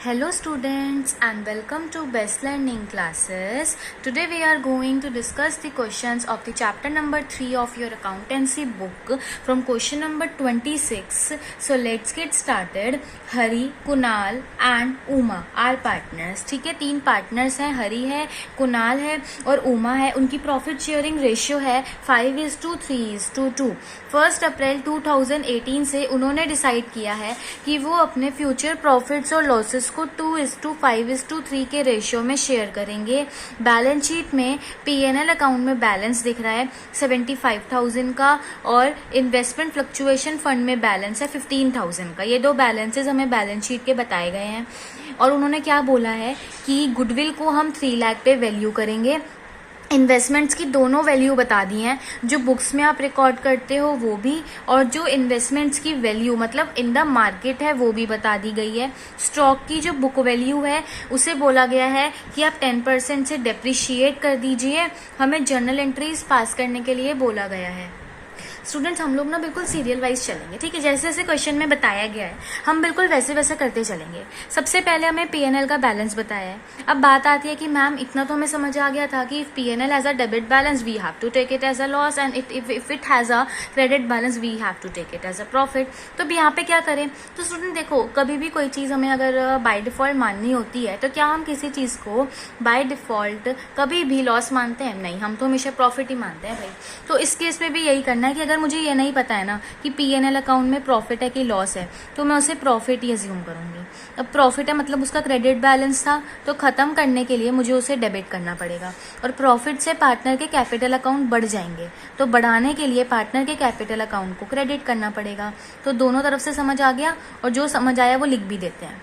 Hello students and welcome to Best Learning Classes. Today we are going to discuss the questions of the chapter number 3 of your accountancy book from question number 26. So let's get started. Hari, Kunal and Uma are partners. ठीक है, 3 partners हैं, हरी है, कुणाल है और उमा है. उनकी profit sharing ratio है 5:3:2. 1 अप्रैल 2018 से उन्होंने डिसाइड किया है कि वो अपने फ्यूचर प्रॉफिट्स और लॉसेस को 2:5:3 के रेशियो में शेयर करेंगे. बैलेंस शीट में P&L अकाउंट में बैलेंस दिख रहा है 75,000 का और इन्वेस्टमेंट फ्लक्चुएशन फंड में बैलेंस है 15,000 का. ये 2 बैलेंसेस हमें बैलेंस शीट के बताए गए हैं. और उन्होंने क्या बोला है कि गुडविल को हम 3 लाख पे वैल्यू करेंगे. इन्वेस्टमेंट्स की दोनों वैल्यू बता दी हैं, जो बुक्स में आप रिकॉर्ड करते हो वो भी, और जो इन्वेस्टमेंट्स की वैल्यू मतलब इन द मार्केट है वो भी बता दी गई है. स्टॉक की जो बुक वैल्यू है उसे बोला गया है कि आप 10% से डेप्रिशिएट कर दीजिए. हमें जर्नल एंट्रीज पास करने के लिए बोला गया है. स्टूडेंट्स, हम लोग ना बिल्कुल सीरियल वाइज चलेंगे, ठीक है. जैसे जैसे क्वेश्चन में बताया गया है हम बिल्कुल वैसे वैसे करते चलेंगे. सबसे पहले हमें P&L का बैलेंस बताया है. अब बात आती है कि मैम इतना तो हमें समझ आ गया था कि if P&L has a debit balance we have to take it as a loss and if it has a credit balance we have to take it as a profit. तो अब यहाँ पे क्या करें? तो स्टूडेंट देखो, कभी भी कोई चीज़ हमें अगर बाय डिफॉल्ट माननी होती है तो क्या हम किसी चीज़ को बाय डिफॉल्ट कभी भी लॉस मानते हैं? नहीं, हम तो हमेशा प्रॉफिट ही मानते हैं भाई. तो इस केस में भी यही करना है कि अगर मुझे ये नहीं पता है ना कि P&L अकाउंट में प्रॉफिट है कि लॉस है, तो मैं उसे प्रॉफिट ही अज्यूम करूंगी. अब प्रॉफिट है मतलब उसका क्रेडिट बैलेंस था, तो खत्म करने के लिए मुझे उसे डेबिट करना पड़ेगा. और प्रॉफिट से पार्टनर के कैपिटल अकाउंट बढ़ जाएंगे, तो बढ़ाने के लिए पार्टनर के कैपिटल अकाउंट को क्रेडिट करना पड़ेगा. तो दोनों तरफ से समझ आ गया, और जो समझ आया वो लिख भी देते हैं.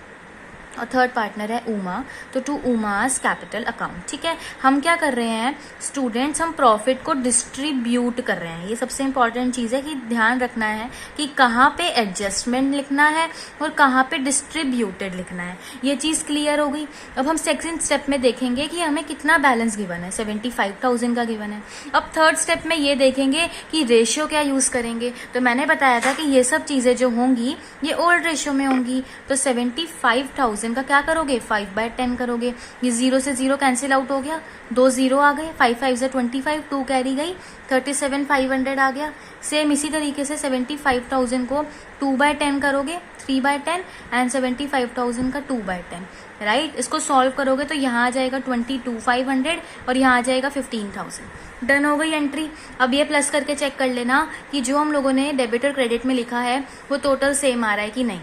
और थर्ड पार्टनर है उमा, तो टू उमास कैपिटल अकाउंट. ठीक है, हम क्या कर रहे हैं स्टूडेंट्स, हम प्रॉफिट को डिस्ट्रीब्यूट कर रहे हैं. ये सबसे इंपॉर्टेंट चीज़ है कि ध्यान रखना है कि कहाँ पे एडजस्टमेंट लिखना है और कहाँ पे डिस्ट्रीब्यूटेड लिखना है. ये चीज़ क्लियर हो गई. अब हम सेकंड स्टेप में देखेंगे कि हमें कितना बैलेंस गिवन है. 75,000 का गिवन है. अब थर्ड स्टेप में ये देखेंगे कि रेशियो क्या यूज़ करेंगे. तो मैंने बताया था कि ये सब चीज़ें जो होंगी ये ओल्ड रेशियो में होंगी. तो 75,000 का क्या करोगे? 5/10 करोगे. ये 0 से 0 कैंसिल आउट हो गया, 2 0 आ गए, 5 5 से 25, 2 कैरी गई, 37,500 आ गया. सेम इसी तरीके से 75,000 को 2/10 करोगे, 3/10 एंड 75,000 का 2/10. राइट, इसको सॉल्व करोगे तो यहाँ आ जाएगा 22,500 और यहाँ आ जाएगा 15,000. डन हो गई एंट्री. अब ये प्लस करके चेक कर लेना कि जो हम लोगों ने डेबिट और क्रेडिट में लिखा है वो टोटल सेम आ रहा है कि नहीं.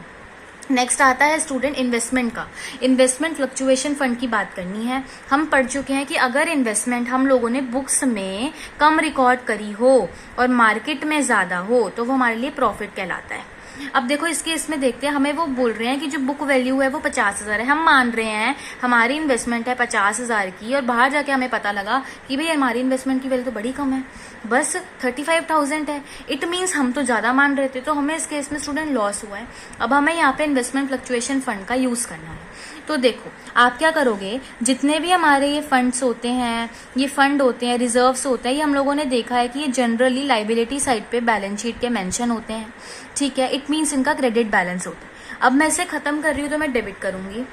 नेक्स्ट आता है स्टूडेंट इन्वेस्टमेंट का. इन्वेस्टमेंट फ्लक्चुएशन फंड की बात करनी है. हम पढ़ चुके हैं कि अगर इन्वेस्टमेंट हम लोगों ने बुक्स में कम रिकॉर्ड करी हो और मार्केट में ज़्यादा हो तो वो हमारे लिए प्रॉफिट कहलाता है. अब देखो इस केस में देखते हैं, हमें वो बोल रहे हैं कि जो बुक वैल्यू है वो 50,000 है. हम मान रहे हैं हमारी इन्वेस्टमेंट है 50,000 की और बाहर जाके हमें पता लगा कि भाई हमारी इन्वेस्टमेंट की वैल्यू तो बड़ी कम है, बस 35,000 है. इट मीन्स हम तो ज़्यादा मान रहे थे, तो हमें इस केस में स्टूडेंट लॉस हुआ है. अब हमें यहाँ पे इन्वेस्टमेंट फ्लक्चुएशन फंड का यूज़ करना है. तो देखो आप क्या करोगे, जितने भी हमारे ये फंड्स होते हैं, ये फंड होते हैं, रिजर्व्स होते हैं, ये हम लोगों ने देखा है कि ये जनरली लाइबिलिटी साइड पे बैलेंस शीट के मेंशन होते हैं. ठीक है, इट मीन्स इनका क्रेडिट बैलेंस होता है. अब मैं इसे खत्म कर रही हूँ तो मैं डेबिट करूंगी,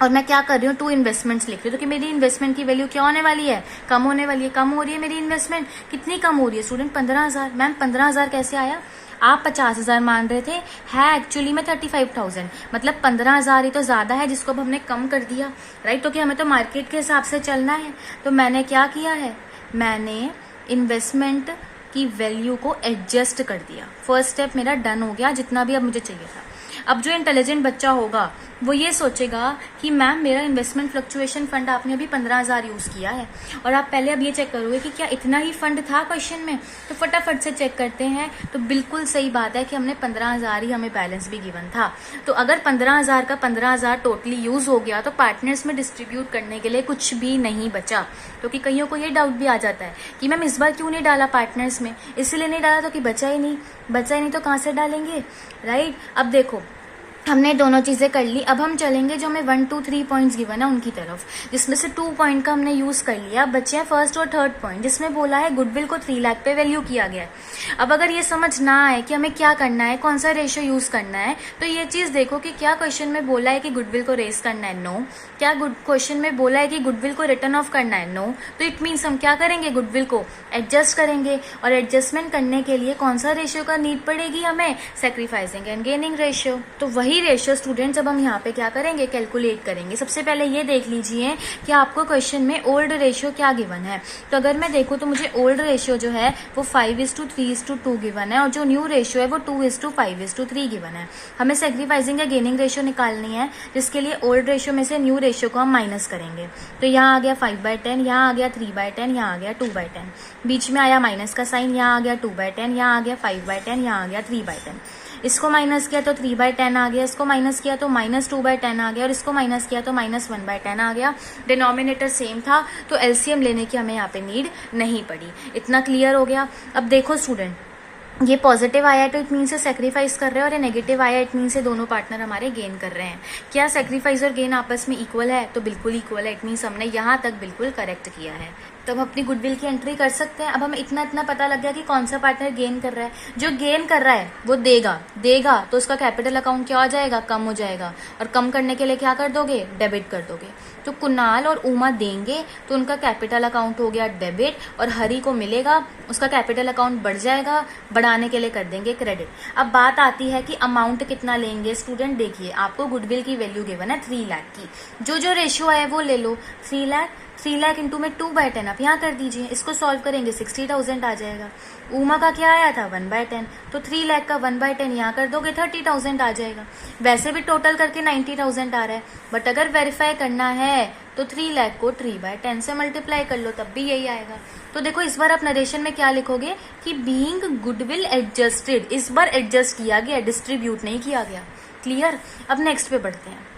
और मैं क्या कर रही हूँ 2 इन्वेस्टमेंट्स लिख रही हूँ. तो कि मेरी इन्वेस्टमेंट की वैल्यू क्या होने वाली है? कम होने वाली है. कम हो रही है मेरी इन्वेस्टमेंट. कितनी कम हो रही है स्टूडेंट? 15,000. मैम 15,000 कैसे आया? आप 50,000 मान रहे थे, है एक्चुअली में 35,000. मतलब 15,000 ही तो ज़्यादा है जिसको अब हमने कम कर दिया. राइट, तो कि हमें तो मार्केट के हिसाब से चलना है. तो मैंने क्या किया है, मैंने इन्वेस्टमेंट की वैल्यू को एडजस्ट कर दिया. फर्स्ट स्टेप मेरा डन हो गया, जितना भी अब मुझे चाहिए था. अब जो इंटेलिजेंट बच्चा होगा वो ये सोचेगा कि मैम मेरा इन्वेस्टमेंट फ्लक्चुएशन फंड आपने अभी 15,000 यूज़ किया है, और आप पहले अब ये चेक करोगे कि क्या इतना ही फंड था क्वेश्चन में. तो फटाफट से चेक करते हैं. तो बिल्कुल सही बात है कि हमने 15,000 ही हमें बैलेंस भी गिवन था. तो अगर 15,000 का 15,000 टोटली यूज़ हो गया तो पार्टनर्स में डिस्ट्रीब्यूट करने के लिए कुछ भी नहीं बचा. क्योंकि कईयों को ये डाउट भी आ जाता है कि मैम इस बार क्यों नहीं डाला पार्टनर्स में? इसलिए नहीं डाला तो कि बचा ही नहीं. बचा ही नहीं तो कहाँ से डालेंगे? राइट. अब देखो हमने दोनों चीज़ें कर ली। अब हम चलेंगे जो हमें 1 2 3 पॉइंट्स गिवन है उनकी तरफ, जिसमें से 2 पॉइंट का हमने यूज़ कर लिया। अब बचे हैं फर्स्ट और थर्ड पॉइंट, जिसमें बोला है गुडविल को 3 लाख पे वैल्यू किया गया है। अब अगर ये समझ ना आए कि हमें क्या करना है, कौन सा रेशियो यूज़ करना है, तो ये चीज़ देखो कि क्या क्वेश्चन में बोला है कि गुडविल को रेस करना है, नो। क्या क्वेश्चन में बोला है कि गुडविल को रिटर्न ऑफ करना है, नो। तो इट मीन्स हम क्या करेंगे, गुडविल को एडजस्ट करेंगे, और एडजस्टमेंट करने के लिए कौन सा रेशियो का नीड पड़ेगी हमें, सेक्रीफाइसिंग एंड गेनिंग रेशियो। तो वही रेशियो स्टूडेंट्स अब हम यहाँ पे क्या करेंगे, कैलकुलेट करेंगे। सबसे पहले ये देख लीजिए कि आपको क्वेश्चन में ओल्ड रेशियो क्या गिवन है। तो अगर मैं देखूँ तो मुझे ओल्ड रेशियो जो है वो 5:3:2 गिवन है, और जो न्यू रेशियो है वो 2:5:3 गिवन है। हमें सेक्रीफाइसिंग या गेनिंग रेशियो निकालनी है, जिसके लिए ओल्ड रेशियो में से न्यू रेशियो को हम माइनस करेंगे। तो यहाँ आ गया 5/10, यहाँ आ गया 3/10, यहाँ आ गया 2/10, बीच में आया माइनस का साइन, यहाँ आ गया 2/10, यहाँ आ गया 5/10, यहाँ आ गया 3/10। इसको माइनस किया तो 3/10 आ गया, इसको माइनस किया तो -2/10 आ गया, और इसको माइनस किया तो -1/10 आ गया। डिनोमिनेटर सेम था, तो एलसीएम लेने की हमें यहाँ पे नीड नहीं पड़ी। इतना क्लियर हो गया। अब देखो स्टूडेंट, ये पॉजिटिव आया है तो इट मीन से सेक्रीफाइस कर रहे हैं, और ये नेगेटिव आया इट मीन से दोनों पार्टनर हमारे गेन कर रहे हैं। क्या सेक्रीफाइस और गेन आपस में इक्वल है? तो बिल्कुल इक्वल है। इट मीन्स हमने यहाँ तक बिल्कुल करेक्ट किया है। तो हम अपनी गुडविल की एंट्री कर सकते हैं। अब हमें इतना पता लग गया कि कौन सा पार्टनर गेन कर रहा है। जो गेन कर रहा है वो देगा तो उसका कैपिटल अकाउंट क्या हो जाएगा, कम हो जाएगा, और कम करने के लिए क्या कर दोगे, डेबिट कर दोगे। तो कुणाल और उमा देंगे तो उनका कैपिटल अकाउंट हो गया डेबिट, और हरी को मिलेगा, उसका कैपिटल अकाउंट बढ़ जाएगा, बढ़ाने के लिए कर देंगे क्रेडिट। अब बात आती है कि अमाउंट कितना लेंगे। स्टूडेंट देखिए, आपको गुडविल की वैल्यू गिवन है 3 लाख की, जो रेशियो है वो ले लो। 3 लाख इंटू में 2/10 आप यहाँ कर दीजिए। इसको सॉल्व करेंगे 60,000 आ जाएगा। उमा का क्या आया था 1/10, तो 3 लाख का 1/10 यहाँ कर दोगे 30,000 आ जाएगा। वैसे भी टोटल करके 90,000 आ रहा है, बट अगर वेरीफाई करना है तो 3 लाख को 3/10 से मल्टीप्लाई कर लो, तब भी यही आएगा। तो देखो इस बार आप नरेशन में क्या लिखोगे कि बीइंग गुडविल एडजस्टेड, इस बार एडजस्ट किया गया, डिस्ट्रीब्यूट नहीं किया गया। क्लियर। अब नेक्स्ट पे बढ़ते हैं।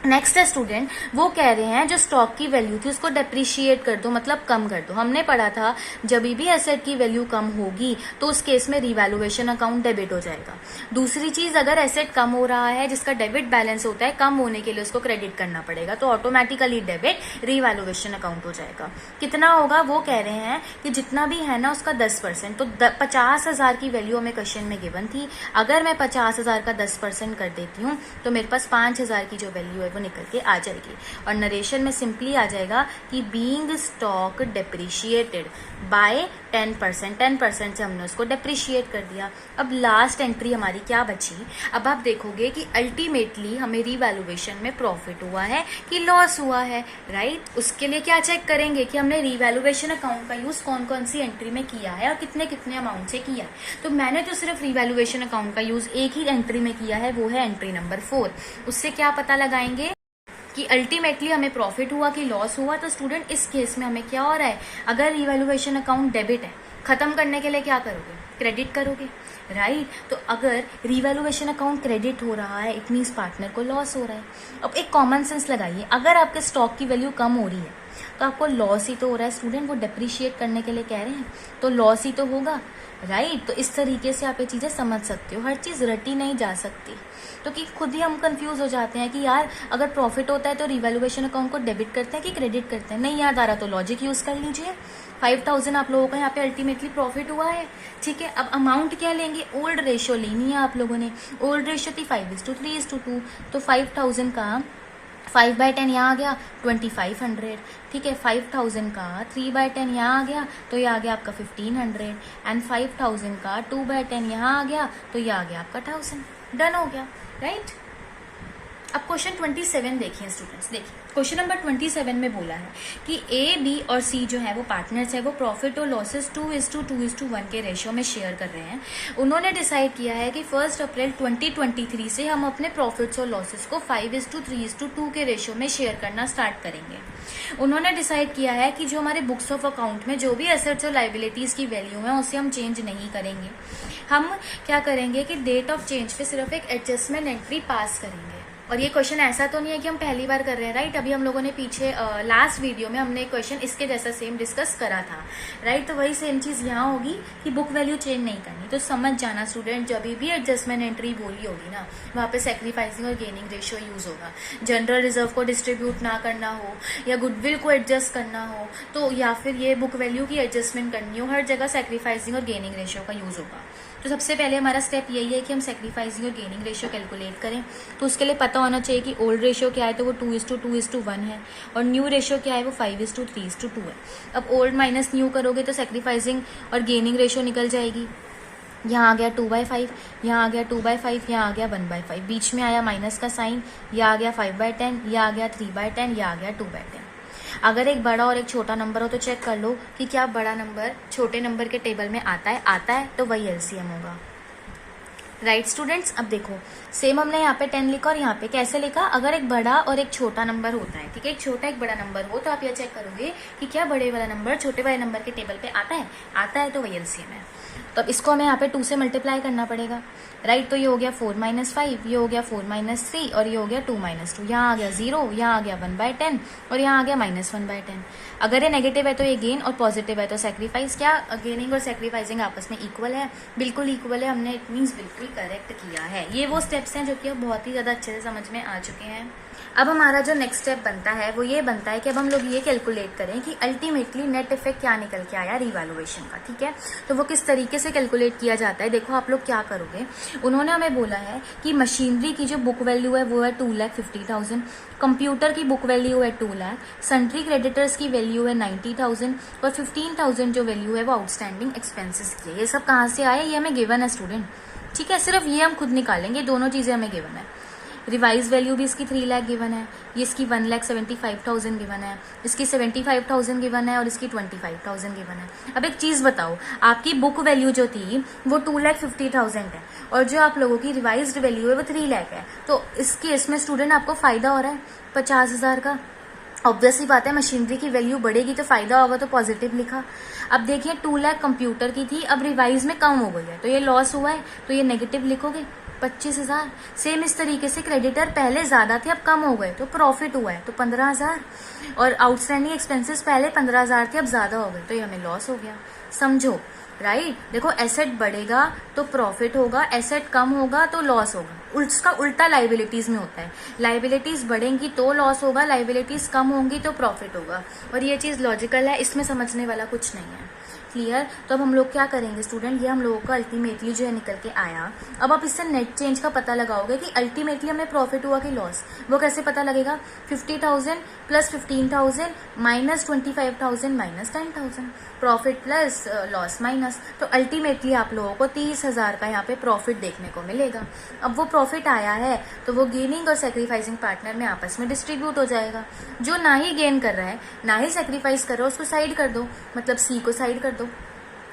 नेक्स्ट है स्टूडेंट, वो कह रहे हैं जो स्टॉक की वैल्यू थी उसको डेप्रिशिएट कर दो, मतलब कम कर दो। हमने पढ़ा था जब भी एसेट की वैल्यू कम होगी तो उस केस में रिवैल्यूएशन अकाउंट डेबिट हो जाएगा। दूसरी चीज, अगर एसेट कम हो रहा है जिसका डेबिट बैलेंस होता है, कम होने के लिए उसको क्रेडिट करना पड़ेगा, तो ऑटोमेटिकली डेबिट रिवैल्यूएशन अकाउंट हो जाएगा। कितना होगा वो कह रहे हैं कि जितना भी है ना उसका 10%। तो 50,000 की वैल्यू हमें क्वेश्चन में गिवन थी। अगर मैं 50,000 का 10% कर देती हूँ तो मेरे पास 5,000 की जो वैल्यू है वो निकल के आ जाएगी, और नरेशन में सिंपली आ जाएगा कि बीइंग स्टॉक डेप्रिशिएटेड बाय 10%। 10% से हमने उसको डेप्रिशिएट कर दिया। अब लास्ट एंट्री हमारी क्या बची। अब आप देखोगे कि अल्टीमेटली हमें रिवैल्यूएशन में प्रॉफिट हुआ है कि लॉस हुआ है, राइट। उसके लिए क्या चेक करेंगे कि हमने रिवैल्यूएशन अकाउंट का यूज कौन कौन सी एंट्री में किया है और कितने कितने अमाउंट से किया है। तो मैंने तो सिर्फ रिवैल्यूएशन अकाउंट का यूज एक ही एंट्री में किया है, वो है एंट्री नंबर 4। उससे क्या पता लगाएंगे कि अल्टीमेटली हमें प्रॉफिट हुआ कि लॉस हुआ। तो स्टूडेंट इस केस में हमें क्या हो रहा है, अगर रिवैल्यूएशन अकाउंट डेबिट है, खत्म करने के लिए क्या करोगे, क्रेडिट करोगे, राइट। तो अगर रिवैल्यूएशन अकाउंट क्रेडिट हो रहा है इट मीन्स पार्टनर को लॉस हो रहा है। अब एक कॉमन सेंस लगाइए, अगर आपके स्टॉक की वैल्यू कम हो रही है तो आपको लॉस ही तो हो रहा है। स्टूडेंट वो डेप्रिशिएट करने के लिए कह रहे हैं तो लॉस ही तो होगा, राइट। तो इस तरीके से आप ये चीज़ें समझ सकते हो, हर चीज़ रटी नहीं जा सकती। तो कि खुद ही हम कंफ्यूज हो जाते हैं कि यार अगर प्रॉफिट होता है तो रिवैल्यूएशन अकाउंट को डेबिट करते हैं कि क्रेडिट करते हैं, नहीं याद आ रहा तो लॉजिक यूज कर लीजिए। 5,000 आप लोगों का यहाँ पे अल्टीमेटली प्रॉफिट हुआ है, ठीक है। अब अमाउंट क्या लेंगे, ओल्ड रेशियो लेनी है आप लोगों ने। ओल्ड रेशियो थी 5:3:2, तो 5,000 का 5/10 यहाँ आ गया 2,500, ठीक है। 5,000 का 3/10 यहाँ आ गया तो ये आ गया आपका 1,500, एंड 5,000 का 2/10 यहाँ आ गया तो ये आ गया आपका 1,000। डन हो गया, राइट। अब क्वेश्चन 27 देखिए स्टूडेंट्स, देखिए क्वेश्चन नंबर 27 में बोला है कि ए, बी और सी जो है वो पार्टनर्स है, वो प्रॉफिट और लॉसेस 2:2:1 के रेशियो में शेयर कर रहे हैं। उन्होंने डिसाइड किया है कि 1 अप्रैल 2023 से हम अपने प्रॉफिट्स और लॉसेस को 5:3:2 के रेशियो में शेयर करना स्टार्ट करेंगे। उन्होंने डिसाइड किया है कि जो हमारे बुक्स ऑफ अकाउंट में जो भी एसेट्स और लाइबिलिटीज की वैल्यू है उसे हम चेंज नहीं करेंगे। हम क्या करेंगे कि डेट ऑफ चेंज पे सिर्फ एक एडजस्टमेंट एंट्री पास करेंगे, और ये क्वेश्चन ऐसा तो नहीं है कि हम पहली बार कर रहे हैं, राइट। अभी हम लोगों ने पीछे लास्ट वीडियो में हमने क्वेश्चन इसके जैसा सेम डिस्कस करा था, राइट। तो वही सेम चीज यहाँ होगी कि बुक वैल्यू चेंज नहीं करनी। तो समझ जाना स्टूडेंट, जब भी एडजस्टमेंट एंट्री बोली होगी ना, वहाँ पे सैक्रिफाइसिंग और गेनिंग रेशियो यूज होगा। जनरल रिजर्व को डिस्ट्रीब्यूट ना करना हो, या गुडविल को एडजस्ट करना हो, तो या फिर ये बुक वैल्यू की एडजस्टमेंट करनी हो, हर जगह सैक्रिफाइसिंग और गेनिंग रेशियो का यूज होगा। तो सबसे पहले हमारा स्टेप यही है कि हम सैक्रिफाइसिंग और गेनिंग रेशियो कैलकुलेट करें। तो उसके लिए पता होना चाहिए कि ओल्ड रेशियो क्या है, तो वो 2:2:1 है, और न्यू रेशियो क्या है, वो 5:3:2 है। अब ओल्ड माइनस न्यू करोगे तो सैक्रिफाइसिंग और गेनिंग रेशियो निकल जाएगी। यहाँ आ गया 2/5, यहाँ आ गया 2/5, यहाँ आ गया 1/5, बीच में आया माइनस का साइन, यह आ गया 5/10, यह आ गया 3/10, यह आ गया 2/10। अगर एक बड़ा और एक छोटा नंबर हो तो चेक कर लो कि क्या बड़ा नंबर छोटे नंबर के टेबल में आता है, तो वही एलसीएम होगा, राइट स्टूडेंट्स। अब देखो सेम हमने यहाँ पे 10 लिखा और यहाँ पे कैसे लिखा, अगर एक बड़ा और एक छोटा नंबर होता है, ठीक है, एक छोटा एक बड़ा नंबर हो, तो आप यह चेक करोगे कि क्या बड़े वाला नंबर छोटे वाले नंबर के टेबल पे आता है, तो वही एलसीएम है। तो अब इसको हमें यहाँ पे 2 से मल्टीप्लाई करना पड़ेगा, राइट। तो ये हो गया 4-5, ये हो गया 4-3, और ये हो गया 2-2। यहाँ आ गया 0, यहाँ आ गया 1/10, और यहाँ आ गया -1/10। अगर ये नेगेटिव है तो ये गेन, और पॉजिटिव है तो सैक्रिफाइस। क्या गेनिंग और सैक्रिफाइसिंग आपस में इक्वल है? बिल्कुल इक्वल है, हमने इट मीन्स बिल्कुल करेक्ट किया है। ये वो स्टेप्स हैं जो कि अब बहुत ही ज्यादा अच्छे से समझ में आ चुके हैं। अब हमारा जो नेक्स्ट स्टेप बनता है वो ये बनता है कि अब हम लोग ये कैलकुलेट करें कि अल्टीमेटली नेट इफेक्ट क्या निकल के आया रिवैल्यूएशन का, ठीक है। तो वो किस तरीके से कैलकुलेट किया जाता है, देखो आप लोग क्या करोगे। उन्होंने हमें बोला है कि मशीनरी की जो बुक वैल्यू है वो है 2,50,000, कंप्यूटर की बुक वैल्यू है 2 लाख, सन्ट्री क्रेडिटर्स की वैल्यू है 90,000, और 15,000 जो वैल्यू है वो आउटस्टैंडिंग एक्सपेंसेस की है। ये सब कहाँ से आए, ये हमें गिवन है स्टूडेंट, ठीक है। सिर्फ ये हम खुद निकालेंगे, दोनों चीजें हमें गिवन है। रिवाइज वैल्यू भी इसकी 3 लाख गिवन है, ये इसकी 1,75,000 गिवन है, इसकी 75,000 गिवन है, और इसकी 25,000 गिवन है। अब एक चीज बताओ, आपकी बुक वैल्यू जो थी वो 2,50,000 है, और जो आप लोगों की रिवाइज्ड वैल्यू है वो 3 लाख है। तो इस केस में स्टूडेंट आपको फायदा हो रहा है 50,000 का। ऑब्वियसली बात है, मशीनरी की वैल्यू बढ़ेगी तो फायदा होगा, तो पॉजिटिव लिखा। अब देखिए 2 लाख कंप्यूटर की थी, अब रिवाइज में कम हो गई है, तो ये लॉस हुआ है, तो ये नेगेटिव लिखोगे 25,000। सेम इस तरीके से क्रेडिटर पहले ज्यादा थे अब कम हो गए तो प्रॉफिट हुआ है, तो 15,000। और आउटस्टैंडिंग एक्सपेंसेस पहले 15,000 थे अब ज्यादा हो गए, तो ये हमें लॉस हो गया। समझो, राइट। देखो एसेट बढ़ेगा तो प्रॉफिट होगा, एसेट कम होगा तो लॉस होगा। उसका उल्टा लाइबिलिटीज में होता है, लाइबिलिटीज बढ़ेंगी तो लॉस होगा, लाइबिलिटीज कम होंगी तो प्रॉफिट होगा। और ये चीज लॉजिकल है, इसमें समझने वाला कुछ नहीं है, क्लियर। तो अब हम लोग क्या करेंगे स्टूडेंट, ये हम लोगों का अल्टीमेटली जो है निकल के आया। अब आप इससे नेट चेंज का पता लगाओगे कि अल्टीमेटली हमें प्रॉफिट हुआ कि लॉस। वो कैसे पता लगेगा, 50,000 plus 15,000 minus 25,000 minus 10,000, profit plus loss minus. तो अल्टीमेटली आप लोगों को 30,000 का यहाँ पे प्रॉफिट देखने को मिलेगा। अब वो प्रॉफिट आया है तो वो गेनिंग और सैक्रिफाइसिंग पार्टनर में आपस में डिस्ट्रीब्यूट हो जाएगा। जो ना ही गेन कर रहा है ना ही सैक्रिफाइस कर रहा है उसको साइड कर दो, मतलब सी को साइड कर दो,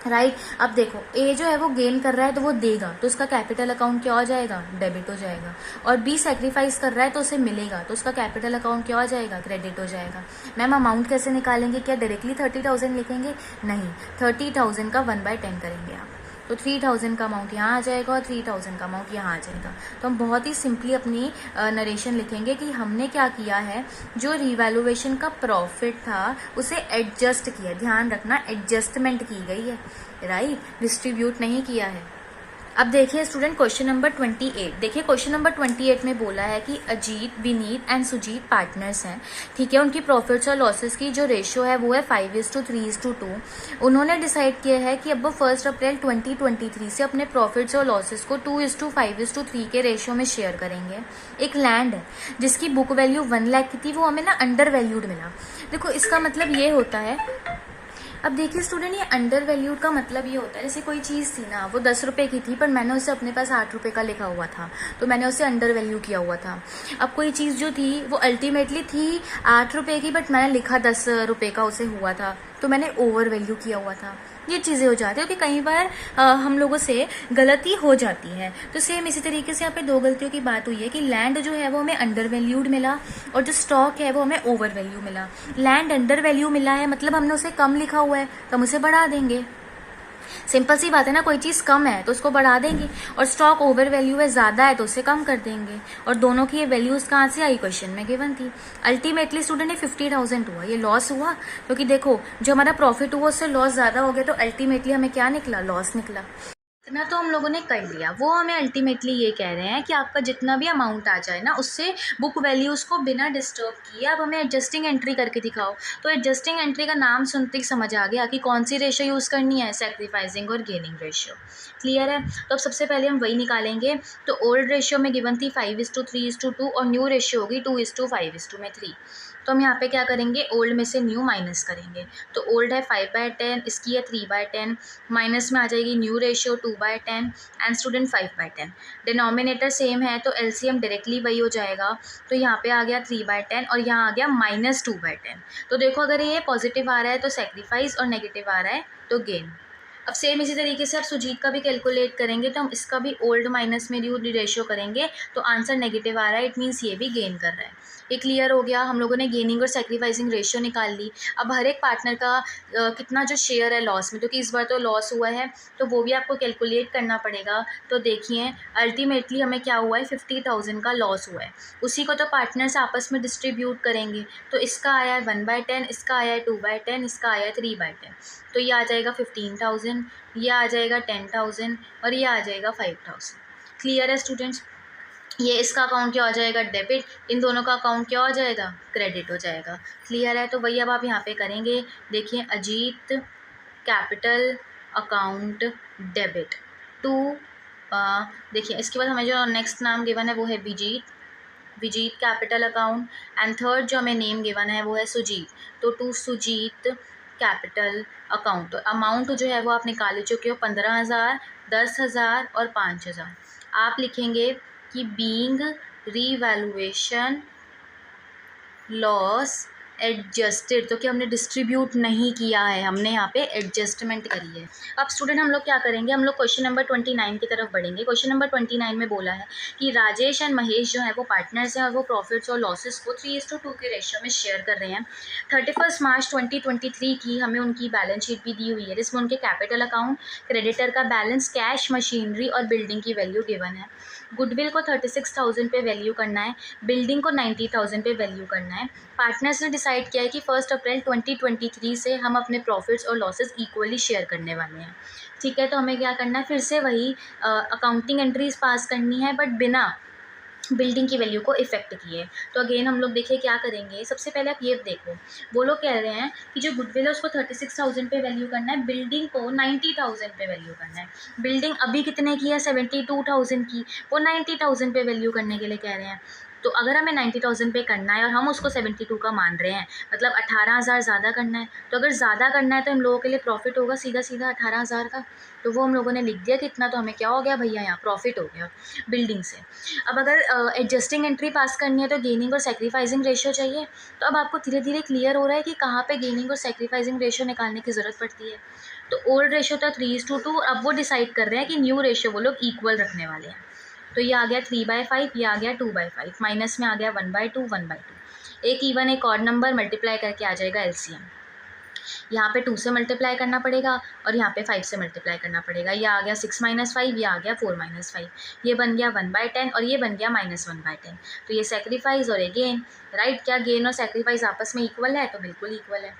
राइट। अब देखो ए जो है वो गेन कर रहा है तो वो देगा, तो उसका कैपिटल अकाउंट क्या हो जाएगा, डेबिट हो जाएगा। और बी सैक्रिफाइस कर रहा है तो उसे मिलेगा, तो उसका कैपिटल अकाउंट क्या हो जाएगा, क्रेडिट हो जाएगा। मैम अमाउंट कैसे निकालेंगे, क्या डायरेक्टली 30,000 लिखेंगे, नहीं, 30,000 का 1/10 करेंगे आप, तो 3,000 का अमाउंट यहाँ आ जाएगा और 3,000 का अमाउंट यहाँ आ जाएगा। तो हम बहुत ही सिंपली अपनी नरेशन लिखेंगे कि हमने क्या किया है, जो रिवैल्यूएशन का प्रॉफिट था उसे एडजस्ट किया। ध्यान रखना एडजस्टमेंट की गई है, राइट, डिस्ट्रीब्यूट नहीं किया है। अब देखिए स्टूडेंट क्वेश्चन नंबर 28। देखिए क्वेश्चन नंबर 28 में बोला है कि अजीत, विनीत एंड सुजीत पार्टनर्स हैं, ठीक है। उनकी प्रॉफिट्स और लॉसेस की जो रेशियो है वो है 5:3:2। उन्होंने डिसाइड किया है कि अब वो 1 अप्रैल 2023 से अपने प्रॉफिट्स और लॉसेस को 2:5:3 के रेशियो में शेयर करेंगे। एक लैंड है जिसकी बुक वैल्यू 1 लाख की थी, वो हमें ना अंडर वैल्यूड मिला। देखो इसका मतलब ये होता है, अब देखिए स्टूडेंट ये अंडर वैल्यूड का मतलब ये होता है, जैसे कोई चीज़ थी ना वो 10 रुपए की थी पर मैंने उसे अपने पास 8 रुपए का लिखा हुआ था, तो मैंने उसे अंडर वैल्यू किया हुआ था। अब कोई चीज़ जो थी वो अल्टीमेटली थी 8 रुपए की बट मैंने लिखा 10 रुपए का उसे हुआ था, तो मैंने ओवर वैल्यू किया हुआ था। ये चीज़ें हो जाती है क्योंकि कई बार हम लोगों से गलती हो जाती है। तो सेम इसी तरीके से यहाँ पे 2 गलतियों की बात हुई है कि लैंड जो है वो हमें अंडर वैल्यूड मिला और जो स्टॉक है वो हमें ओवर वैल्यू मिला। लैंड अंडर वैल्यू मिला है मतलब हमने उसे कम लिखा हुआ है तो हम उसे बढ़ा देंगे। सिंपल सी बात है ना, कोई चीज़ कम है तो उसको बढ़ा देंगे, और स्टॉक ओवर वैल्यू है, ज़्यादा है तो उसे कम कर देंगे। और दोनों की ये वैल्यूज़ कहाँ से आई, क्वेश्चन में गिवन थी। अल्टीमेटली स्टूडेंट ने 50,000 हुआ, ये लॉस हुआ, क्योंकि देखो जो हमारा प्रॉफिट हुआ उससे लॉस ज़्यादा हो गया, तो अल्टीमेटली हमें क्या निकला, लॉस निकला। इतना तो हम लोगों ने कर लिया। वो हमें अल्टीमेटली ये कह रहे हैं कि आपका जितना भी अमाउंट आ जाए ना, उससे बुक वैल्यूज़ को बिना डिस्टर्ब किए आप हमें एडजस्टिंग एंट्री करके दिखाओ। तो एडजस्टिंग एंट्री का नाम सुनते ही समझ आ गया कि कौन सी रेशो यूज़ करनी है, सैक्रिफाइसिंग और गेनिंग रेशियो। क्लियर है। तो अब सबसे पहले हम वही निकालेंगे। तो ओल्ड रेशियो में गिवन थी 5:3:2 और न्यू रेशियो होगी 2:5:3। तो हम यहाँ पे क्या करेंगे, ओल्ड में से न्यू माइनस करेंगे। तो ओल्ड है 5/10, इसकी है 3/10, माइनस में आ जाएगी new ratio 2/10 and student 5/10। Denominator same है तो एलसीएम डायरेक्टली वही हो जाएगा। तो यहाँ पे आ गया 3/10 और यहाँ आ गया -2/10। तो देखो अगर ये पॉजिटिव आ रहा है तो सेक्रीफाइस और नेगेटिव आ रहा है तो गेन। अब सेम इसी तरीके से आप सुजीत का भी कैलकुलेट करेंगे, तो हम इसका भी ओल्ड माइनस में न्यू रेशियो करेंगे, तो आंसर नेगेटिव आ रहा है, इट मीन्स ये भी गेन कर रहा है। ये क्लियर हो गया। हम लोगों ने गेनिंग और सेक्रीफाइसिंग रेशियो निकाल ली। अब हर एक पार्टनर का कितना जो शेयर है लॉस में, तो कि इस बार तो लॉस हुआ है तो वो भी आपको कैलकुलेट करना पड़ेगा। तो देखिए अल्टीमेटली हमें क्या हुआ है, 50,000 का लॉस हुआ है। उसी को तो पार्टनर्स आपस में डिस्ट्रीब्यूट करेंगे। तो इसका आया है 1/10, इसका आया है 2/10, इसका आया है 3/10। तो ये आ जाएगा 15,000, ये आ जाएगा 10,000 और ये आ जाएगा 5,000। क्लियर है स्टूडेंट्स। ये इसका अकाउंट क्या हो जाएगा, डेबिट, इन दोनों का अकाउंट क्या हो जाएगा, क्रेडिट हो जाएगा। क्लियर है। तो वही अब आप यहाँ पे करेंगे। देखिए Ajit capital account debit to, देखिए इसके बाद हमें जो नेक्स्ट नाम गिवन है वो है Vijit capital account and third जो हमें नेम गिवन है वो है सुजीत। तो टू सुजीत कैपिटल अकाउंट। तो अमाउंट जो है वो आप निकाल चुके हो, 15,000, 10,000 और 5,000। आप लिखेंगे कि बीइंग रीवैल्यूएशन लॉस एडजस्टेड, तो कि हमने डिस्ट्रीब्यूट नहीं किया है, हमने यहाँ पे एडजस्टमेंट करी है। अब स्टूडेंट हम लोग क्या करेंगे, हम लोग क्वेश्चन नंबर 29 की तरफ बढ़ेंगे। क्वेश्चन नंबर 29 में बोला है कि राजेश एंड महेश जो है वो पार्टनर्स हैं और वो प्रॉफिट्स और लॉसेस को 3:2 के रेशियो में शेयर कर रहे हैं। 31 मार्च 2023 की हमें उनकी बैलेंस शीट भी दी हुई है, जिसमें उनके कैपिटल अकाउंट, क्रेडिटर का बैलेंस, कैश, मशीनरी और बिल्डिंग की वैल्यू गिवन है। गुडविल को 36,000 पे वैल्यू करना है, बिल्डिंग को 90,000 पे वैल्यू करना है। पार्टनर्स ने डिसाइड किया है कि 1 अप्रैल 2023 से हम अपने प्रॉफिट्स और लॉसेस इक्वली शेयर करने वाले हैं। ठीक है। तो हमें क्या करना है, फिर से वही अकाउंटिंग एंट्रीज पास करनी है, बट बिना बिल्डिंग की वैल्यू को इफेक्ट किए। तो अगेन हम लोग देखिए क्या करेंगे। सबसे पहले आप ये देखो, वो लोग कह रहे हैं कि जो गुडविल है उसको 36,000 पे वैल्यू करना है, बिल्डिंग को 90,000 पे वैल्यू करना है। बिल्डिंग अभी कितने की है, 72,000 की, वो 90,000 पे वैल्यू करने के लिए कह रहे हैं। तो अगर हमें 90,000 पे करना है और हम उसको 72 का मान रहे हैं, मतलब 18,000 ज़्यादा करना है। तो अगर ज़्यादा करना है तो हम लोगों के लिए प्रॉफिट होगा सीधा सीधा 18,000 का। तो वो हम लोगों ने लिख दिया कितना, तो हमें क्या हो गया भैया, यहाँ प्रॉफिट हो गया बिल्डिंग से। अब अगर एडजस्टिंग एंट्री पास करनी है तो गेनिंग और सेक्रीफाइसिंग रेशियो चाहिए। तो अब आपको धीरे धीरे क्लियर हो रहा है कि कहाँ पे गेनिंग और सेक्रीफाइसिंग रेशियो निकालने की ज़रूरत पड़ती है। तो ओल्ड रेशियो था 3:2, अब वो डिसाइड कर रहे हैं कि न्यू रेशियो वो लोग इक्वल रखने वाले हैं। तो ये आ गया 3/5, ये आ गया 2/5, माइनस में आ गया 1/2, 1/2। एक इवन एक ऑड नंबर मल्टीप्लाई करके आ जाएगा एलसीएम। यहाँ पे 2 से मल्टीप्लाई करना पड़ेगा और यहाँ पे 5 से मल्टीप्लाई करना पड़ेगा। ये आ गया 6 - 5, ये आ गया 4 - 5, ये बन गया 1/10 और ये बन गया -1/10। तो ये सेक्रीफाइस और ये गेन, राइट। क्या गेन और सेक्रीफाइस आपस में इक्वल है, तो बिल्कुल इक्वल है।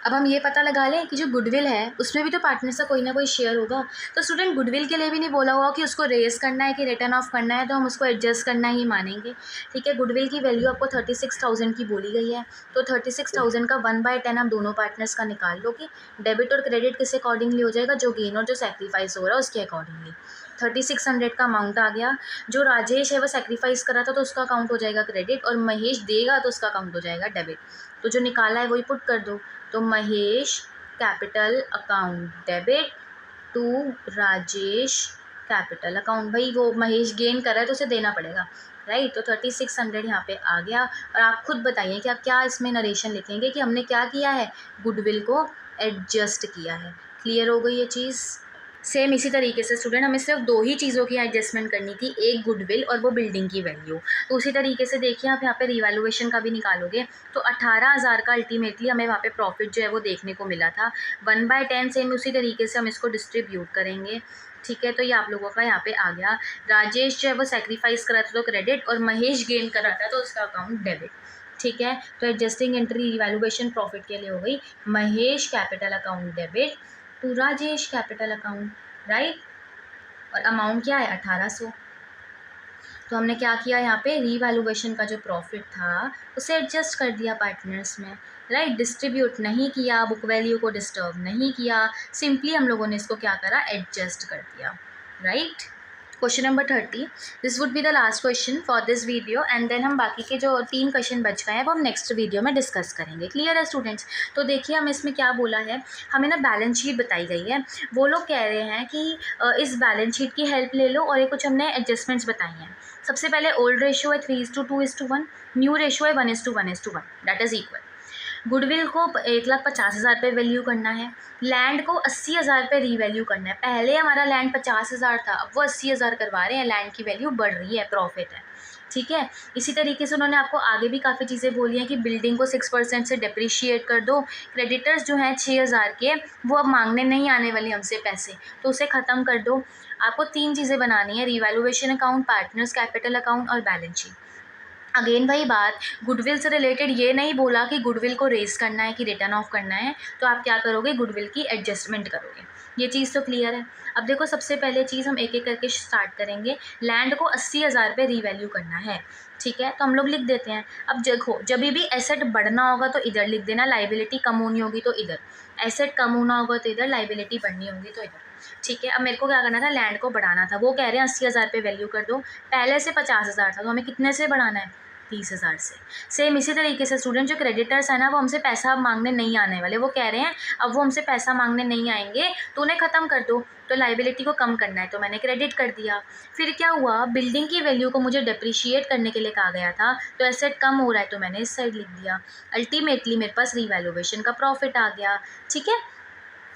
अब हम ये पता लगा लें कि जो गुडविल है उसमें भी तो पार्टनर का कोई ना कोई शेयर होगा। तो स्टूडेंट गुडविल के लिए भी नहीं बोला हुआ कि उसको रेस करना है कि रिटर्न ऑफ करना है, तो हम उसको एडजस्ट करना ही मानेंगे। ठीक है। गुडविल की वैल्यू आपको 36,000 की बोली गई है, तो 36,000 का 1/10 आप दोनों पार्टनर्स का निकाल लो कि डेबिट और क्रेडिट किस अकॉर्डिंगली हो जाएगा, जो गेन और जो सेक्रीफाइस हो रहा है उसके अकॉर्डिंगली। 3600 का अमाउंट आ गया। जो राजेश है वो सेक्रीफाइस करा था तो उसका अकाउंट हो जाएगा क्रेडिट, और महेश देगा तो उसका अकाउंट हो जाएगा डेबिट। तो जो निकाला है वही पुट कर दो। तो Mahesh capital account debit to Rajesh capital account, भाई वो महेश गेन कर रहा है तो उसे देना पड़ेगा, राइट। तो 3600 यहाँ पे आ गया। और आप खुद बताइए कि आप क्या इसमें नरेशन लिखेंगे कि हमने क्या किया है, गुडविल को एडजस्ट किया है। क्लियर हो गई ये चीज़। सेम इसी तरीके से स्टूडेंट हमें सिर्फ दो ही चीज़ों की एडजस्टमेंट करनी थी, एक गुडविल और वो बिल्डिंग की वैल्यू। तो उसी तरीके से देखिए आप यहाँ पे रिवैल्यूएशन का भी निकालोगे तो 18,000 का अल्टीमेटली हमें वहाँ पे प्रॉफिट जो है वो देखने को मिला था। 1/10 सेम उसी तरीके से हम इसको डिस्ट्रीब्यूट करेंगे, ठीक है। तो ये आप लोगों का यहाँ पे आ गया। राजेश जो है वो सेक्रीफाइस करा था तो क्रेडिट, और महेश गेन करा था तो उसका अकाउंट डेबिट, ठीक है। तो एडजस्टिंग एंट्री रिवैल्यूएशन प्रॉफिट के लिए हो गई, Mahesh capital account debit to Rajesh capital account, right. और अमाउंट क्या है 1800। तो हमने क्या किया यहाँ पे, रीवैल्यूएशन का जो प्रॉफिट था उसे एडजस्ट कर दिया पार्टनर्स में, राइट। डिस्ट्रीब्यूट नहीं किया, बुक वैल्यू को डिस्टर्ब नहीं किया, सिंपली हम लोगों ने इसको क्या करा, एडजस्ट कर दिया, right. Question number 30, this would be the last question for this video and then हम बाकी के जो 3 क्वेश्चन बच गए हैं वो हम नेक्स्ट वीडियो में डिस्कस करेंगे। क्लियर है स्टूडेंट्स। तो देखिए हम इसमें क्या बोला है, हमें ना बैलेंस शीट बताई गई है। वो लोग कह रहे हैं कि इस बैलेंस शीट की हेल्प ले लो और ये कुछ हमने एडजस्टमेंट्स बताई हैं। सबसे पहले ओल्ड रेशियो है 3:2:1, न्यू रेशियो है 1:1:1, दैट इज़ इक्वल। गुडविल को 1,50,000 पे वैल्यू करना है, लैंड को 80,000 पे रीवैल्यू करना है। पहले हमारा लैंड 50,000 था, अब वो 80,000 करवा रहे हैं, लैंड की वैल्यू बढ़ रही है, प्रॉफिट है, ठीक है। इसी तरीके से उन्होंने आपको आगे भी काफ़ी चीज़ें बोली हैं कि बिल्डिंग को 6% से डेप्रिशिएट कर दो। क्रेडिटर्स जो हैं 6,000 के, वो अब मांगने नहीं आने वाली हमसे पैसे, तो उसे ख़त्म कर दो। आपको 3 चीज़ें बनानी है, revaluation account, partners capital account और बैलेंस शीट। अगेन वही बात, गुडविल से रिलेटेड ये नहीं बोला कि गुडविल को रेज करना है कि रिटर्न ऑफ करना है, तो आप क्या करोगे, गुडविल की एडजस्टमेंट करोगे। ये चीज़ तो क्लियर है। अब देखो सबसे पहले चीज़ हम एक एक करके स्टार्ट करेंगे। लैंड को 80,000 पे रीवैल्यू करना है, ठीक है, तो हम लोग लिख देते हैं। अब देखो जब भी एसेट बढ़ना होगा तो इधर लिख देना, लाइबिलिटी कम होनी होगी तो इधर, एसेट कम होना होगा तो इधर, लाइबिलिटी बढ़नी होगी तो इधर, ठीक है। अब मेरे को क्या करना था, लैंड को बढ़ाना था। वो कह रहे हैं 80,000 पे वैल्यू कर दो, पहले से 50,000 था तो हमें कितने से बढ़ाना है, 30,000 से। सेम इसी तरीके से स्टूडेंट जो क्रेडिटर्स है ना, वो हमसे पैसा मांगने नहीं आने वाले, वो कह रहे हैं अब वो हमसे पैसा मांगने नहीं आएंगे तो उन्हें ख़त्म कर दो। तो लाइबिलिटी को कम करना है तो मैंने क्रेडिट कर दिया। फिर क्या हुआ, बिल्डिंग की वैल्यू को मुझे डेप्रिशिएट करने के लिए कहा गया था, तो एसेट कम हो रहा है तो मैंने इस साइड लिख दिया। अल्टीमेटली मेरे पास रिवैल्यूएशन का प्रॉफिट आ गया, ठीक है।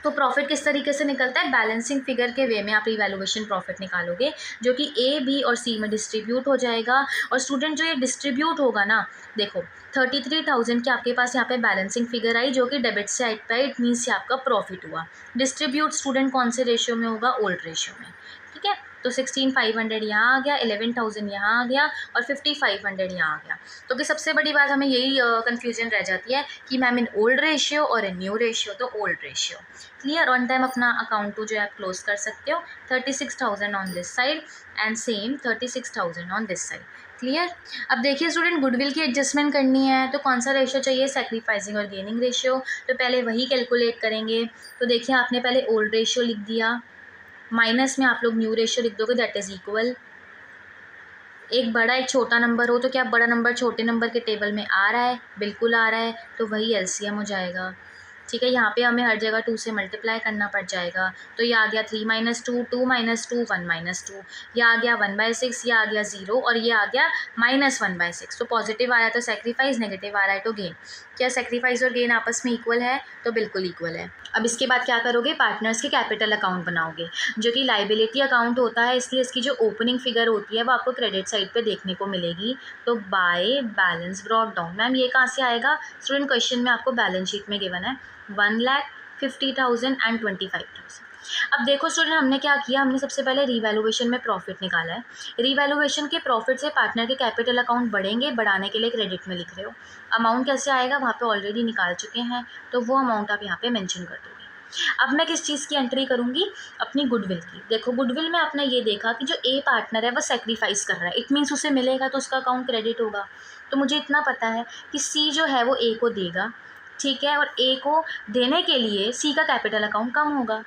तो प्रॉफिट किस तरीके से निकलता है, बैलेंसिंग फिगर के वे में आप रिवैल्यूएशन प्रॉफिट निकालोगे, जो कि ए, बी और सी में डिस्ट्रीब्यूट हो जाएगा। और स्टूडेंट जो ये डिस्ट्रीब्यूट होगा ना, देखो 33,000 की आपके पास यहाँ पे बैलेंसिंग फिगर आई, जो कि डेबिट साइड पे, इट मीन्स ये आपका प्रॉफिट हुआ। डिस्ट्रीब्यूट स्टूडेंट कौन से रेशियो में होगा, ओल्ड रेशियो में, ठीक है। तो 16,500 यहाँ आ गया, 11,000 यहाँ आ गया और 5,500 यहाँ आ गया। तो कि सबसे बड़ी बात हमें यही कन्फ्यूजन रह जाती है कि मैम इन ओल्ड रेशियो और इन न्यू रेशियो, तो old ratio. Clear. On time अपना अकाउंट जो है क्लोज कर सकते हो। 36,000 on this side and same 36,000 on this side. Clear. अब देखिए स्टूडेंट, गुडविल की एडजस्टमेंट करनी है तो कौन सा रेशियो चाहिए, सेक्रीफाइसिंग और गेनिंग रेशियो। तो पहले वही कैलकुलेट करेंगे। तो देखिए आपने पहले ओल्ड रेशियो लिख दिया, माइनस में आप लोग न्यू रेशियो लिख दोगे, दैट इज़ इक्वल। एक बड़ा एक छोटा नंबर हो तो क्या बड़ा नंबर छोटे नंबर के टेबल में आ रहा है, बिल्कुल आ रहा है, तो वही एलसीएम हो जाएगा, ठीक है। यहाँ पे हमें हर जगह 2 से मल्टीप्लाई करना पड़ जाएगा। तो ये आ गया 3 - 2, 2 - 2, 1 - 2, ये आ गया 1/6, ये आ गया 0 और ये आ गया -1/6। तो पॉजिटिव आ रहा है तो सेक्रीफाइस, नेगेटिव आ रहा है तो गेन। क्या सेक्रीफाइस और गेन आपस में इक्वल है, तो बिल्कुल इक्वल है। अब इसके बाद क्या करोगे, पार्टनर्स के कैपिटल अकाउंट बनाओगे, जो कि लाइबिलिटी अकाउंट होता है, इसलिए इसकी जो ओपनिंग फिगर होती है वो आपको क्रेडिट साइड पे देखने को मिलेगी। तो by balance brought down, ma'am ये कहाँ से आएगा, स्टूडेंट क्वेश्चन में आपको बैलेंस शीट में गिवन है 1,50,000 एंड 25,000। अब देखो स्टूडेंट, हमने क्या किया, हमने सबसे पहले रिवैल्यूएशन में प्रॉफिट निकाला है। रिवैल्यूएशन के प्रॉफिट से पार्टनर के कैपिटल अकाउंट बढ़ेंगे, बढ़ाने के लिए क्रेडिट में लिख रहे हो। अमाउंट कैसे आएगा, वहाँ पे ऑलरेडी निकाल चुके हैं, तो वो अमाउंट आप यहाँ पे मेंशन कर दोगे। अब मैं किस चीज़ की एंट्री करूँगी, अपनी गुडविल की। देखो गुडविल में आपने ये देखा कि जो ए पार्टनर है वो सेक्रीफाइस कर रहा है, इट मीन्स उसे मिलेगा तो उसका अकाउंट क्रेडिट होगा। तो मुझे इतना पता है कि सी जो है वो ए को देगा, ठीक है, और ए को देने के लिए सी का कैपिटल अकाउंट कम होगा,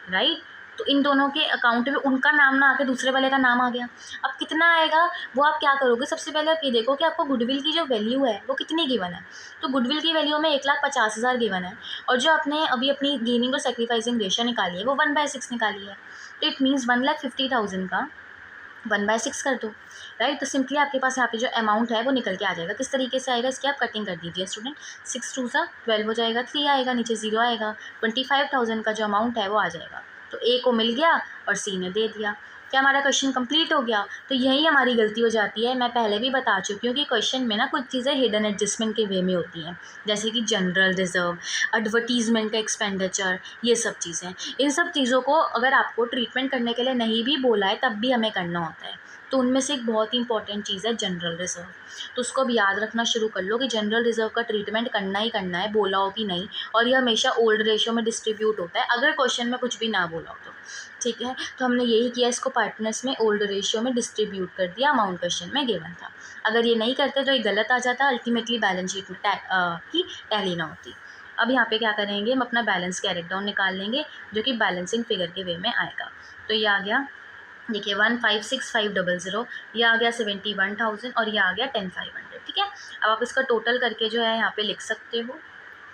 राइट। तो इन दोनों के अकाउंट में उनका नाम ना आके दूसरे वाले का नाम आ गया। अब कितना आएगा वो आप क्या करोगे, सबसे पहले आप ये देखो कि आपको गुडविल की जो वैल्यू है वो कितनी गिवन है। तो गुडविल की वैल्यू में 1,50,000 गिवन है, और जो आपने अभी अपनी गेनिंग और सेक्रीफाइसिंग रेशियो निकाली है वो 1/6 निकाली है। तो इट मीन्स 1,50,000 का 1/6 कर दो, राइट। तो सिंपली आपके पास यहाँ पे जो अमाउंट है वो निकल के आ जाएगा। किस तरीके से आएगा, इसकी आप कटिंग कर दीजिए स्टूडेंट। 6 × 2 = 12 हो जाएगा, 3 आएगा, नीचे 0 आएगा, 25,000 का जो अमाउंट है वो आ जाएगा। तो ए को मिल गया और सी ने दे दिया। क्या हमारा क्वेश्चन कंप्लीट हो गया? तो यही हमारी गलती हो जाती है। मैं पहले भी बता चुकी हूँ कि क्वेश्चन में ना कुछ चीज़ें हिडन एडजस्टमेंट के वे में होती हैं, जैसे कि जनरल रिजर्व, एडवर्टीजमेंट का एक्सपेंडिचर, ये सब चीज़ें। इन सब चीज़ों को अगर आपको ट्रीटमेंट करने के लिए नहीं भी बोला है तब भी हमें करना होता है। तो उनमें से एक बहुत ही इंपॉर्टेंट चीज़ है जनरल रिजर्व। तो उसको अब याद रखना शुरू कर लो कि जनरल रिजर्व का ट्रीटमेंट करना ही करना है, बोला हो कि नहीं। और ये हमेशा ओल्ड रेशियो में डिस्ट्रीब्यूट होता है, अगर क्वेश्चन में कुछ भी ना बोला हो तो। ठीक है, तो हमने यही किया, इसको पार्टनर्स में ओल्ड रेशियो में डिस्ट्रीब्यूट कर दिया, अमाउंट क्वेश्चन में गिवन था। अगर ये नहीं करते तो ये गलत आ जाता, अल्टीमेटली बैलेंस शीट में की टैली ना होती। अब यहाँ पे क्या करेंगे, हम अपना बैलेंस कैरेट डाउन निकाल लेंगे जो कि बैलेंसिंग फिगर के वे में आएगा। तो ये आ गया, देखिए 156,500, ये आ गया 71,000 और ये आ गया 10,500। ठीक है, अब आप इसका टोटल करके जो है यहाँ पे लिख सकते हो।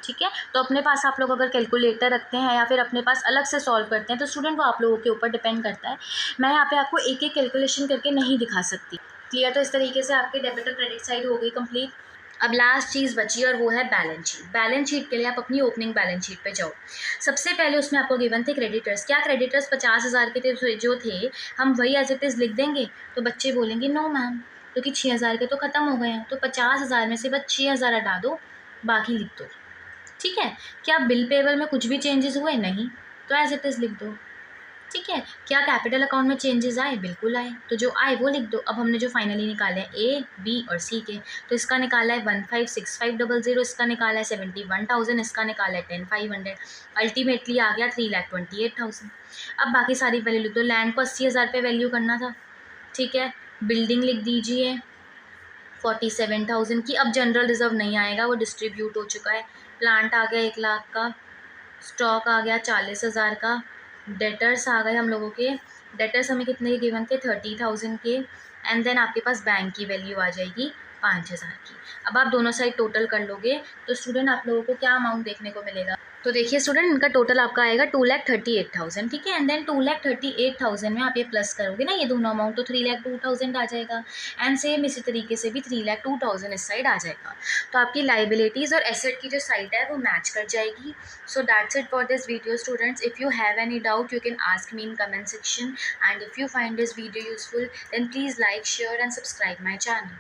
ठीक है, तो अपने पास आप लोग अगर कैलकुलेटर रखते हैं या फिर अपने पास अलग से सॉल्व करते हैं तो स्टूडेंट वो आप लोगों के ऊपर डिपेंड करता है। मैं यहाँ पे आपको एक एक कैलकुलेशन करके नहीं दिखा सकती। क्लियर? तो इस तरीके से आपकी डेबिट और क्रेडिट साइड हो गई कंप्लीट। अब लास्ट चीज़ बची और वो है बैलेंस शीट। बैलेंस शीट के लिए आप अपनी ओपनिंग बैलेंस शीट पे जाओ। सबसे पहले उसमें आपको गिवन थे क्रेडिटर्स। क्या क्रेडिटर्स 50,000 के थे जो थे, हम वही एज इट इज़ लिख देंगे? तो बच्चे बोलेंगे नो मैम, क्योंकि 6,000 के तो ख़त्म हो गए हैं। तो 50,000 में से बस 6,000 हटा दो, बाकी लिख दो। ठीक है, क्या बिल पेबल में कुछ भी चेंजेस हुए? नहीं, तो एज इट इज़ लिख दो। ठीक है, क्या कैपिटल अकाउंट में चेंजेस आए? बिल्कुल आए, तो जो आए वो लिख दो। अब हमने जो फाइनली निकाले हैं ए, बी और सी के, तो इसका निकाला है 156,500, इसका निकाला है 71,000, इसका निकाला है 10,500, अल्टीमेटली आ गया 3,28,000। अब बाकी सारी वैल्यू लिख दो। लैंड को 80,000 पे वैल्यू करना था। ठीक है, बिल्डिंग लिख दीजिए 47,000 की। अब जनरल रिजर्व नहीं आएगा, वो डिस्ट्रीब्यूट हो चुका है। प्लांट आ गया 1,00,000 का, स्टॉक आ गया 40,000 का, डेटर्स आ गए हम लोगों के। डेटर्स हमें कितने के गिवन थे? 30,000 के। एंड देन आपके पास बैंक की वैल्यू आ जाएगी 5,000 की। अब आप दोनों साइड टोटल कर लोगे तो स्टूडेंट आप लोगों को क्या अमाउंट देखने को मिलेगा? तो देखिए स्टूडेंट, इनका टोटल आपका आएगा 2,38,000। ठीक है, एंड देन 2,38,000 में आप ये प्लस करोगे ना ये दोनों अमाउंट, तो 3,02,000 आ जाएगा। एंड सेम इसी तरीके से भी 3,02,000 इस साइड आ जाएगा। तो आपकी लाइबिलिटीज़ और एसेट की जो साइड है वो मैच कर जाएगी। So that's it for this video students. If you have any doubt you can ask me in comment section, and if you find this video useful then please like, share and subscribe my channel.